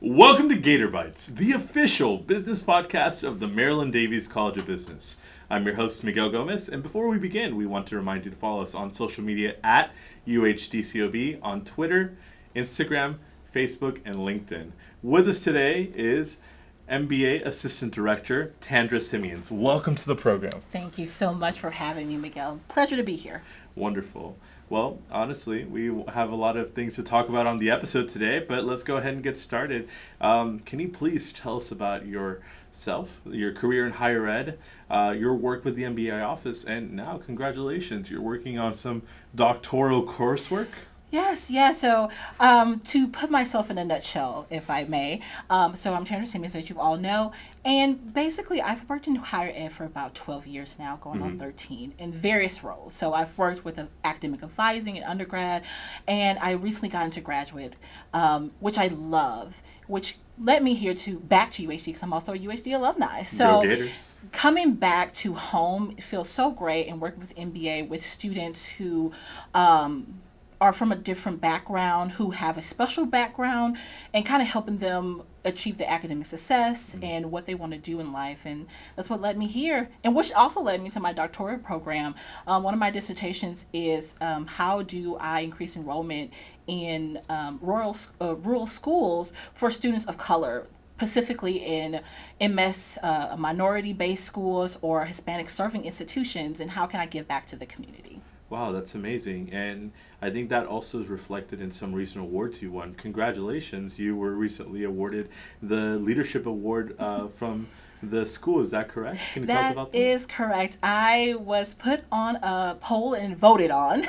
Welcome to Gator Bytes, the official business podcast of the Maryland Davies College of Business. I'm your host, Miguel Gomez, and before we begin, we want to remind you to follow us on social media at UHDCOB on Twitter, Instagram, Facebook, and LinkedIn. With us today is MBA Assistant Director Tandra Semiens. Welcome to the program. Thank you so much for having me, Miguel. Pleasure to be here. Wonderful. Well, honestly, we have a lot of things to talk about on the episode today, but let's go ahead and get started. Can you please tell us about yourself, your career in higher ed, your work with the MBA office, and now, congratulations, you're working on some doctoral coursework? Yes. So to put myself in a nutshell, if I may, so I'm Tandra Semiens, as you all know, and basically I've worked in higher ed for about 12 years now, going on 13, in various roles. So I've worked with academic advising in undergrad, and I recently got into graduate, which I love, which led me here back to UHD because I'm also a UHD alumni. So Go Gators. Coming back to home, it feels so great, and working with MBA with students who are from a different background, who have a special background, and kind of helping them achieve the academic success and what they want to do in life. And that's what led me here, and which also led me to my doctoral program. One of my dissertations is how do I increase enrollment in rural schools for students of color, specifically in MS, minority-based schools or Hispanic serving institutions, and how can I give back to the community? Wow, that's amazing. And I think that also is reflected in some recent awards you won. Congratulations, you were recently awarded the Leadership Award from the school. Is that correct? Can you tell us about that? That is correct. I was put on a poll and voted on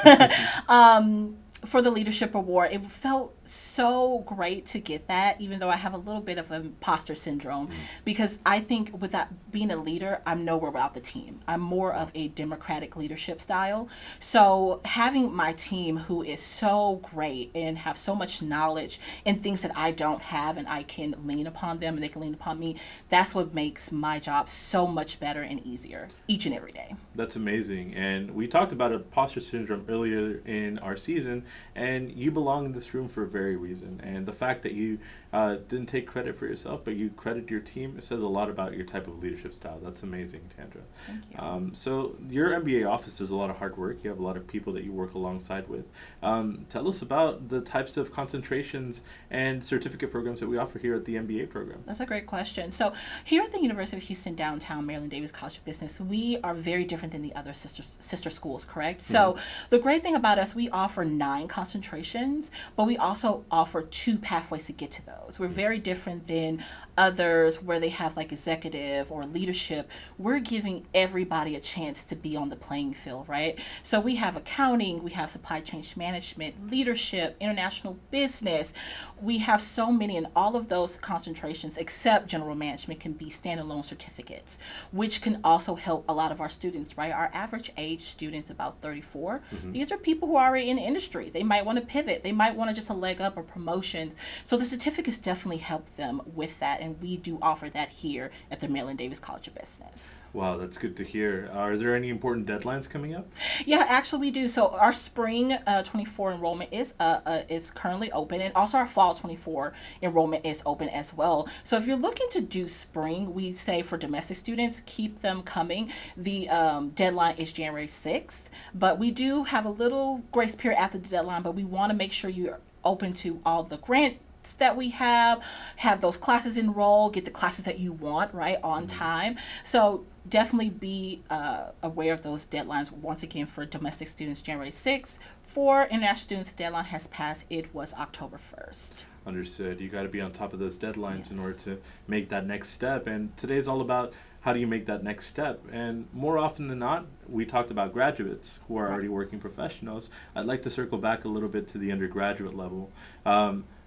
for the Leadership Award. It felt so great to get that, even though I have a little bit of imposter syndrome, because I think without being a leader, I'm nowhere without the team. I'm more of a democratic leadership style. So having my team who is so great and have so much knowledge and things that I don't have, and I can lean upon them and they can lean upon me, that's what makes my job so much better and easier each and every day. That's amazing. And we talked about imposter syndrome earlier in our season, and you belong in this room for a very reason. And the fact that you didn't take credit for yourself, but you credit your team, it says a lot about your type of leadership style. That's amazing, Tandra. Thank you. So your MBA office does a lot of hard work. You have a lot of people that you work alongside with. Tell us about the types of concentrations and certificate programs that we offer here at the MBA program. That's a great question. So here at the University of Houston downtown, Maryland Davies College of Business, we are very different than the other sister schools, correct? So the great thing about us, we offer 9 concentrations, but we also offer 2 pathways to get to those. We're very different than others where they have like executive or leadership. We're giving everybody a chance to be on the playing field, right? So we have accounting, we have supply chain management, leadership, international business. We have so many, and all of those concentrations except general management can be standalone certificates, which can also help a lot of our students, right? Our average age student is about 34. These are people who are already in the industry. They might want to pivot. They might want to just a leg up or promotions. So the certificates definitely help them with that, and we do offer that here at the Maryland Davies College of Business. Wow, that's good to hear. Are there any important deadlines coming up? Yeah, actually we do. So our spring 24 enrollment is currently open, and also our fall 24 enrollment is open as well. So if you're looking to do spring, we say for domestic students, keep them coming. The deadline is January 6th, but we do have a little grace period after the deadline, but we want to make sure you're open to all the grants that we have those classes enrolled, get the classes that you want, right, on time. So definitely be aware of those deadlines. Once again, for domestic students, January 6th. For international students, the deadline has passed. It was October 1st. Understood. You got to be on top of those deadlines in Yes. order to make that next step. And today's all about how do you make that next step. And more often than not, we talked about graduates who are already working professionals. I'd like to circle back a little bit to the undergraduate level.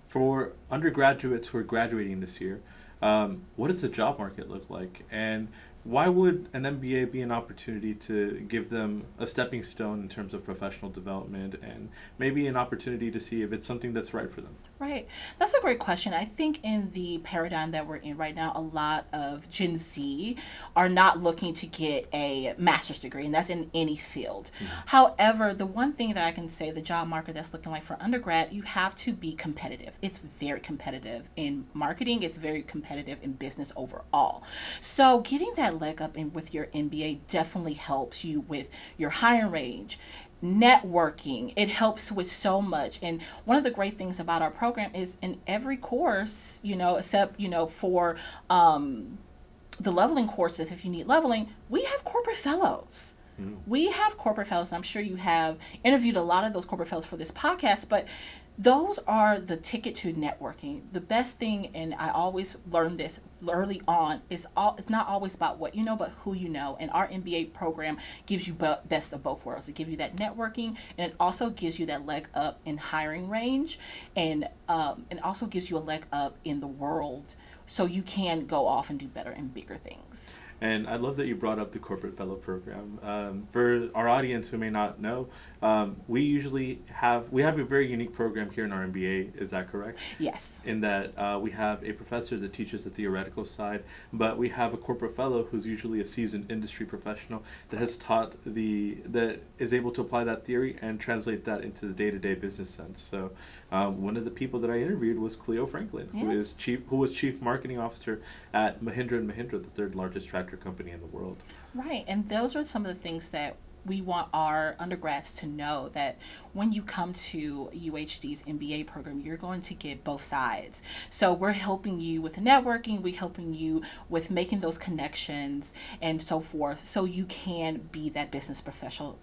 For undergraduates who are graduating this year, what does the job market look like? And why would an MBA be an opportunity to give them a stepping stone in terms of professional development and maybe an opportunity to see if it's something that's right for them? Right. That's a great question. I think in the paradigm that we're in right now, a lot of Gen Z are not looking to get a master's degree, and that's in any field. However, the one thing that I can say, the job market that's looking like for undergrad, you have to be competitive. It's very competitive in marketing, it's very competitive in business overall. So getting that leg up in with your MBA definitely helps you with your hiring range, networking. It helps with so much. And one of the great things about our program is in every course, except, for the leveling courses, if you need leveling, we have corporate fellows. We have corporate fellows, and I'm sure you have interviewed a lot of those corporate fellows for this podcast, but those are the ticket to networking. The best thing, and I always learned this early on, it's not always about what you know, but who you know. And our MBA program gives you best of both worlds. It gives you that networking, and it also gives you that leg up in hiring range, and also gives you a leg up in the world, so you can go off and do better and bigger things. And I love that you brought up the Corporate Fellow Program. For our audience who may not know, we have a very unique program here in our MBA. Is that correct? Yes. In that we have a professor that teaches the theoretical side, but we have a corporate fellow who's usually a seasoned industry professional that has that is able to apply that theory and translate that into the day-to-day business sense. So one of the people that I interviewed was Cleo Franklin, yes, who was chief marketing officer at Mahindra & Mahindra, the third largest tractor company in the world. Right, and those are some of the things that we want our undergrads to know, that when you come to UHD's MBA program, you're going to get both sides. So we're helping you with networking, we're helping you with making those connections and so forth, so you can be that business professional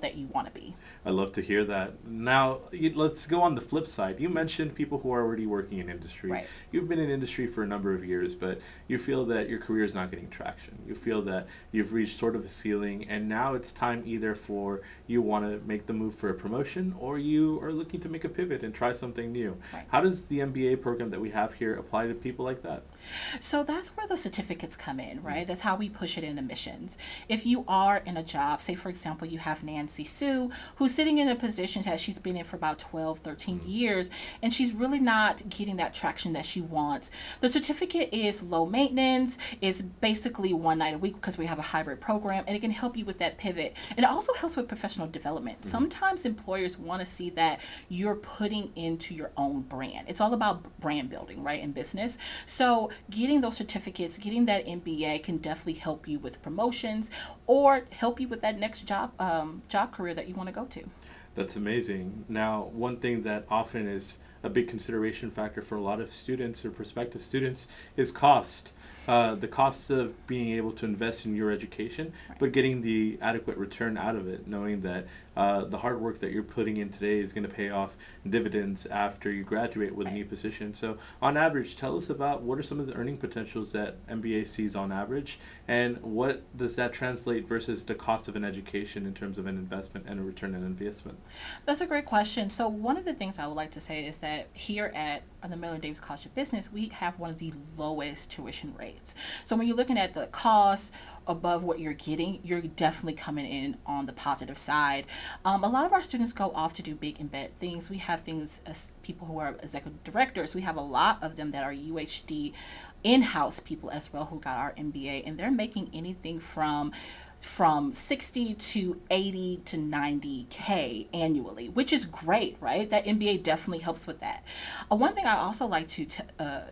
that you want to be. I love to hear that. Now, let's go on the flip side. You mentioned people who are already working in industry. Right. You've been in industry for a number of years, but you feel that your career is not getting traction. You feel that you've reached sort of a ceiling, and now it's time either for you want to make the move for a promotion, or you are looking to make a pivot and try something new. Right. How does the MBA program that we have here apply to people like that? So that's where the certificates come in, right? That's how we push it in admissions. If you are in a job, say for example, you have Nancy Sue, who's sitting in a position that she's been in for about 12, 13 years, and she's really not getting that traction that she wants. The certificate is low maintenance, is basically one night a week because we have a hybrid program, and it can help you with that pivot. And it also helps with professional development. Sometimes employers want to see that you're putting into your own brand. It's all about brand building, right, in business. So getting those certificates, getting that MBA can definitely help you with promotions or help you with that next job career that you want to go to. That's amazing. Now, one thing that often is a big consideration factor for a lot of students or prospective students is cost. The cost of being able to invest in your education, Right. but getting the adequate return out of it, knowing that the hard work that you're putting in today is going to pay off dividends after you graduate with a new position. So on average, tell us about what are some of the earning potentials that MBA sees on average, and what does that translate versus the cost of an education in terms of an investment and a return on investment? That's a great question. So one of the things I would like to say is that here at the Maryland Davis College of Business, we have one of the lowest tuition rates. So when you're looking at the cost above what you're getting, you're definitely coming in on the positive side. A lot of our students go off to do big and bad things. We have things as people who are executive directors. We have a lot of them that are UHD in-house people as well who got our MBA, and they're making anything from 60 to 80 to 90K annually, which is great, right? That MBA definitely helps with that. One thing I also like to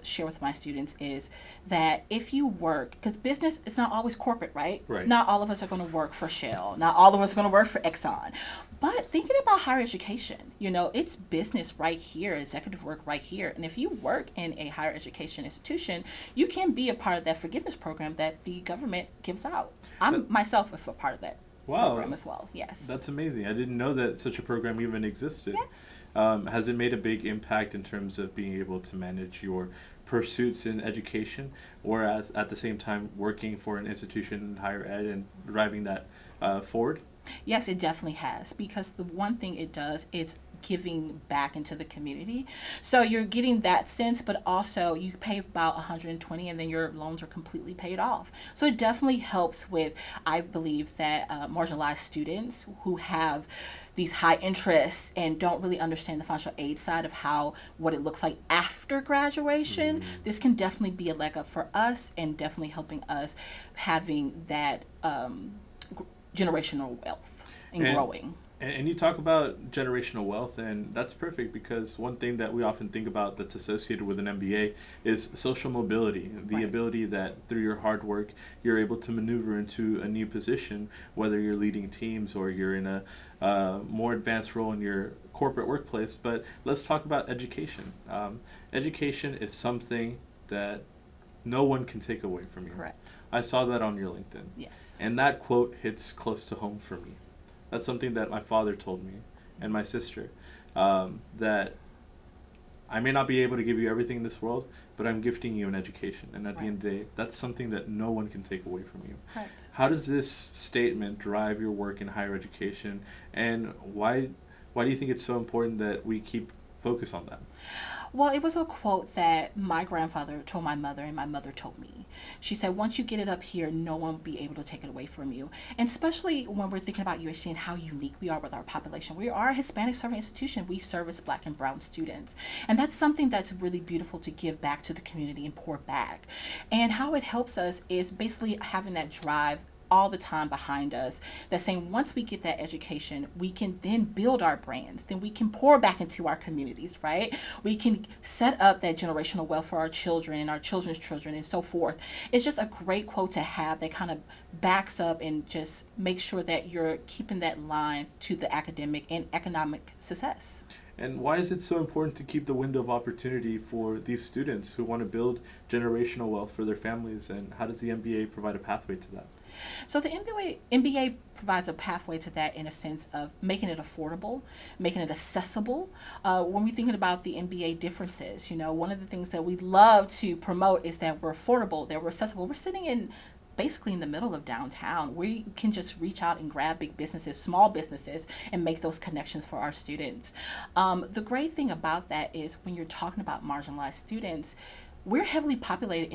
share with my students is that if you work, because business is not always corporate, right? Right. Not all of us are going to work for Shell. Not all of us are going to work for Exxon. But thinking about higher education, it's business right here, executive work right here. And if you work in a higher education institution, you can be a part of that forgiveness program that the government gives out. I'm myself a part of that program as well. Yes. That's amazing. I didn't know that such a program even existed. Yes. Has it made a big impact in terms of being able to manage your pursuits in education, or at the same time working for an institution in higher ed and driving that forward? Yes, it definitely has, because the one thing it does, it's giving back into the community. So you're getting that sense, but also you pay about 120 and then your loans are completely paid off. So it definitely helps with, I believe that marginalized students who have these high interests and don't really understand the financial aid side of what it looks like after graduation. This can definitely be a leg up for us and definitely helping us having that generational wealth and growing. And you talk about generational wealth, and that's perfect because one thing that we often think about that's associated with an MBA is social mobility, the ability that through your hard work, you're able to maneuver into a new position, whether you're leading teams or you're in a more advanced role in your corporate workplace. But let's talk about education. Education is something that no one can take away from you. Correct. I saw that on your LinkedIn. Yes. And that quote hits close to home for me. That's something that my father told me and my sister, that I may not be able to give you everything in this world, but I'm gifting you an education. And at the end of the day, that's something that no one can take away from you. Right. How does this statement drive your work in higher education? And why do you think it's so important that we keep focus on that? Well, it was a quote that my grandfather told my mother and my mother told me. She said, once you get it up here, no one will be able to take it away from you. And especially when we're thinking about UHC and how unique we are with our population. We are a Hispanic serving institution. We service Black and brown students. And that's something that's really beautiful to give back to the community and pour back. And how it helps us is basically having that drive all the time behind us, that saying once we get that education, we can then build our brands, then we can pour back into our communities, right? We can set up that generational wealth for our children, our children's children, and so forth. It's just a great quote to have that kind of backs up and just makes sure that you're keeping that line to the academic and economic success. And why is it so important to keep the window of opportunity for these students who want to build generational wealth for their families? And how does the MBA provide a pathway to that? So the MBA provides a pathway to that in a sense of making it affordable, making it accessible. When we're thinking about the MBA differences, one of the things that we love to promote is that we're affordable, that we're accessible. We're sitting basically in the middle of downtown where you can just reach out and grab big businesses, small businesses, and make those connections for our students. The great thing about that is when you're talking about marginalized students, we're heavily populated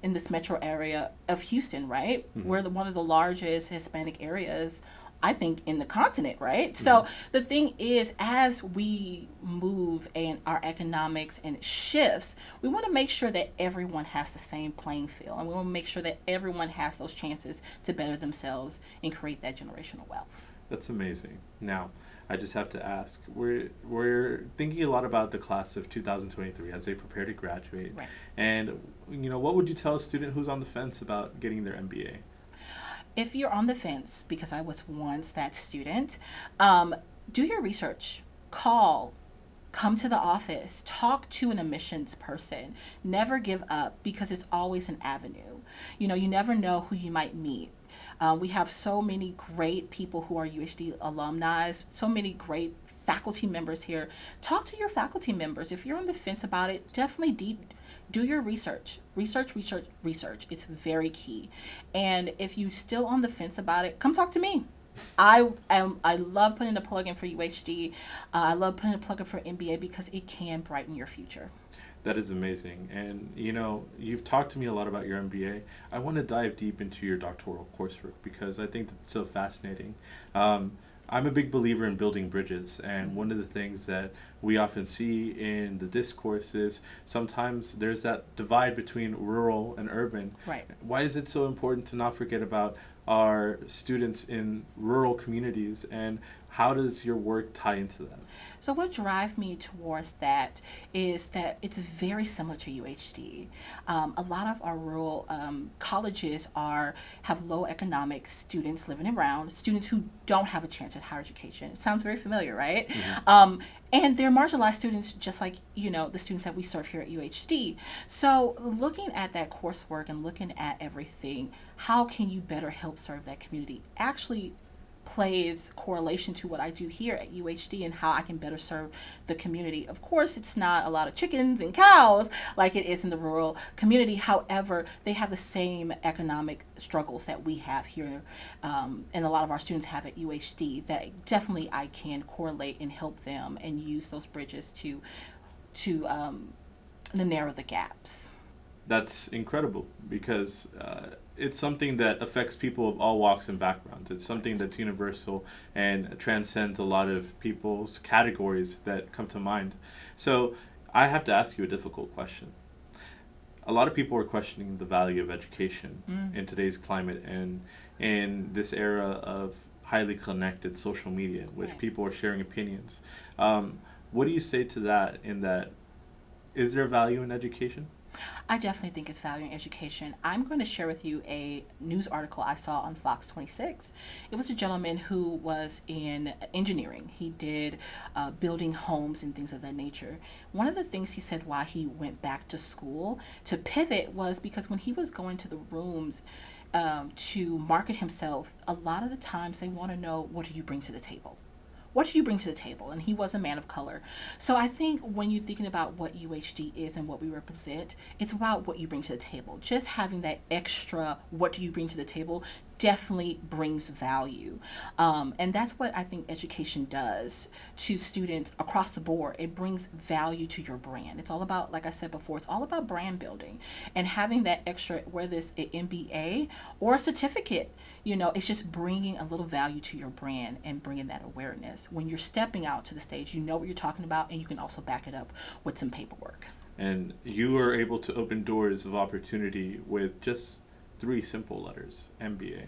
in this metro area of Houston, right? Mm-hmm. We're one of the largest Hispanic areas, I think, in the continent, right? Mm-hmm. So the thing is, as we move and our economics and it shifts, we want to make sure that everyone has the same playing field. And we want to make sure that everyone has those chances to better themselves and create that generational wealth. That's amazing. Now, I just have to ask, we're thinking a lot about the class of 2023 as they prepare to graduate. Right. And, what would you tell a student who's on the fence about getting their MBA? If you're on the fence, because I was once that student, do your research. Come to the office, talk to an admissions person. Never give up because it's always an avenue. You never know who you might meet. We have so many great people who are UHD alumni, so many great faculty members here. Talk to your faculty members. If you're on the fence about it, definitely do your research. Research. It's very key. And if you're still on the fence about it, come talk to me. I love putting a plug in for UHD. I love putting a plug in for MBA because it can brighten your future. That is amazing. And, you've talked to me a lot about your MBA. I want to dive deep into your doctoral coursework because I think that's so fascinating. I'm a big believer in building bridges, and one of the things that we often see in the discourse is sometimes there's that divide between rural and urban. Right. Why is it so important to not forget about our students in rural communities, and how does your work tie into that? So what drives me towards that is that it's very similar to UHD. A lot of our rural colleges have low economic students living around, students who don't have a chance at higher education. It sounds very familiar, right? Mm-hmm. And they're marginalized students just like, the students that we serve here at UHD. So looking at that coursework and looking at everything, how can you better help serve that community? Actually plays correlation to what I do here at UHD and how I can better serve the community. Of course, it's not a lot of chickens and cows like it is in the rural community. However, they have the same economic struggles that we have here, and a lot of our students have at UHD, that definitely I can correlate and help them and use those bridges to narrow the gaps. That's incredible because it's something that affects people of all walks and backgrounds. It's something that's universal and transcends a lot of people's categories that come to mind. So I have to ask you a difficult question. A lot of people are questioning the value of education in today's climate and in this era of highly connected social media, which people are sharing opinions. What do you say to that, in that, is there value in education? I definitely think it's value in education. I'm going to share with you a news article I saw on Fox 26. It was a gentleman who was in engineering. He did building homes and things of that nature. One of the things he said why he went back to school to pivot was because when he was going to the rooms to market himself, a lot of the times they want to know, what do you bring to the table? What do you bring to the table? And he was a man of color. So I think when you're thinking about what UHD is and what we represent, it's about what you bring to the table. Just having that extra, what do you bring to the table, definitely brings value. And that's what I think education does to students across the board. It brings value to your brand. It's all about, like I said before, it's all about brand building. And having that extra, whether it's an MBA or a certificate, it's just bringing a little value to your brand and bringing that awareness. When you're stepping out to the stage, you know what you're talking about, and you can also back it up with some paperwork. And you are able to open doors of opportunity with just 3 simple letters, MBA.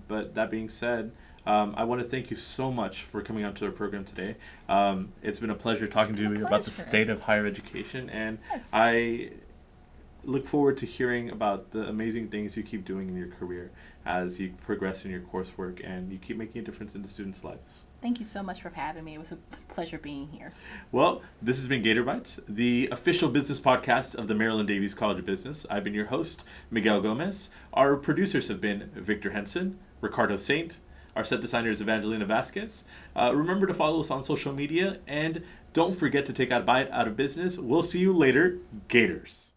But that being said, I want to thank you so much for coming out to our program today. It's been a pleasure talking to you about the state of higher education, and I look forward to hearing about the amazing things you keep doing in your career as you progress in your coursework and you keep making a difference in the students' lives. Thank you so much for having me. It was a pleasure being here. Well, this has been Gator Bytes, the official business podcast of the Maryland Davies College of Business. I've been your host, Miguel Gomez. Our producers have been Victor Henson, Ricardo Saint. Our set designer is Evangelina Vasquez. Remember to follow us on social media, and don't forget to take out a bite out of business. We'll see you later, Gators.